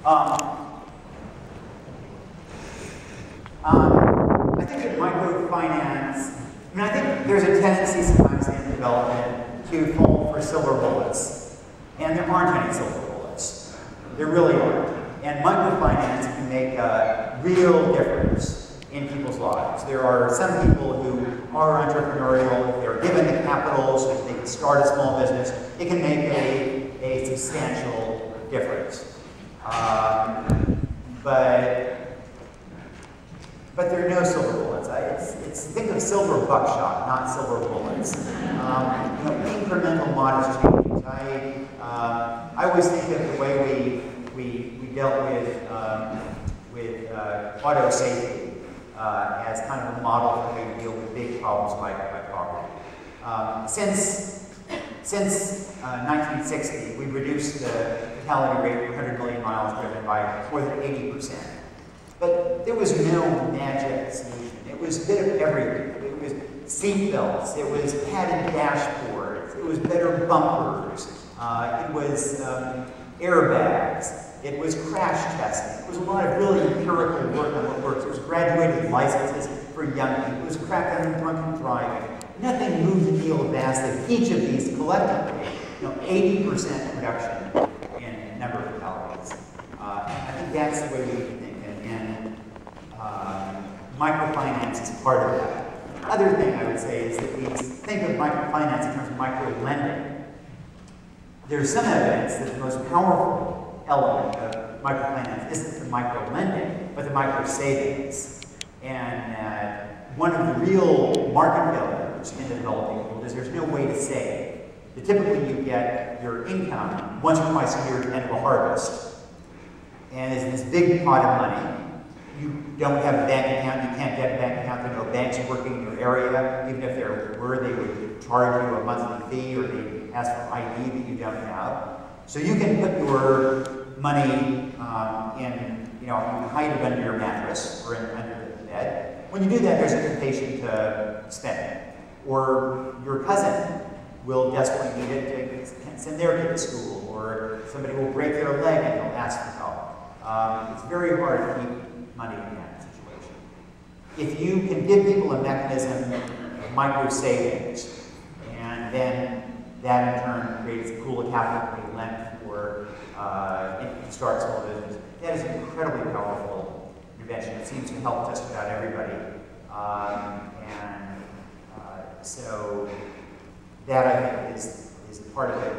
I think in microfinance, I think there's a tendency sometimes in development to fall for silver bullets. And there aren't any silver bullets. There really aren't. And microfinance can make a real difference in people's lives. There are some people who are entrepreneurial. If they're given the capital so that they can start a small business, it can make a substantial difference. But there are no silver bullets. Think of silver buckshot, not silver bullets. Incremental, modest changes. I always think of the way we dealt with auto safety as kind of a model for how you deal with big problems like poverty. Since 1960, we've reduced the fatality rate per 100 million miles driven by more than 80%. But there was no magic solution. It was a bit of everything. It was seat belts, it was padded dashboards, it was better bumpers, it was airbags, it was crash testing. It was a lot of really empirical work on what works. It was graduated licenses for young people. It was crackdown on drunken driving. Nothing moved the needle vastly. Each of these collectively, 80% reduction in number of fatalities. I think that's the way we think. And microfinance is part of that. Other thing I would say is that we think of microfinance in terms of micro-lending. There's some evidence that the most powerful element of microfinance isn't the micro-lending, but the micro-savings. And one of the real market failures in the developing world is there's no way to save. Typically you get your income once or twice a year at the end of a harvest. And it's this big pot of money. You don't have a bank account, you can't get a bank account, there are no banks working in your area. Even if there were, they would charge you a monthly fee or they ask for ID that you don't have. So you can put your money you can hide it under your mattress or under the bed. When you do that, there's a temptation to spend it. Or your cousin will desperately need it to send their kid to school, or somebody will break their leg and they'll ask for help. It's very hard to keep money in that situation. If you can give people a mechanism of micro savings, and then that in turn creates a pool of capital to be lent for to start small business, that is an incredibly powerful intervention. It seems to help just about everybody. So that I think is part of it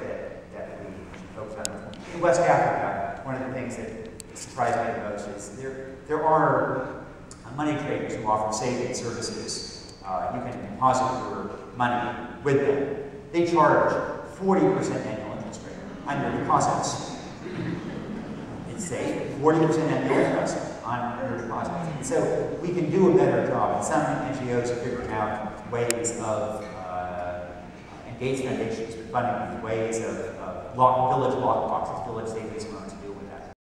that we should focus on. In West Africa, one of the things that surprised me the most is there are money traders who offer savings services. You can deposit your money with them. They charge 40% annual interest rate on your deposits. It's safe, 40% annual interest on your deposits. And so we can do a better job. And some NGOs are figuring out ways of Gates Foundation has been funding ways of village lockboxes, village savings loans,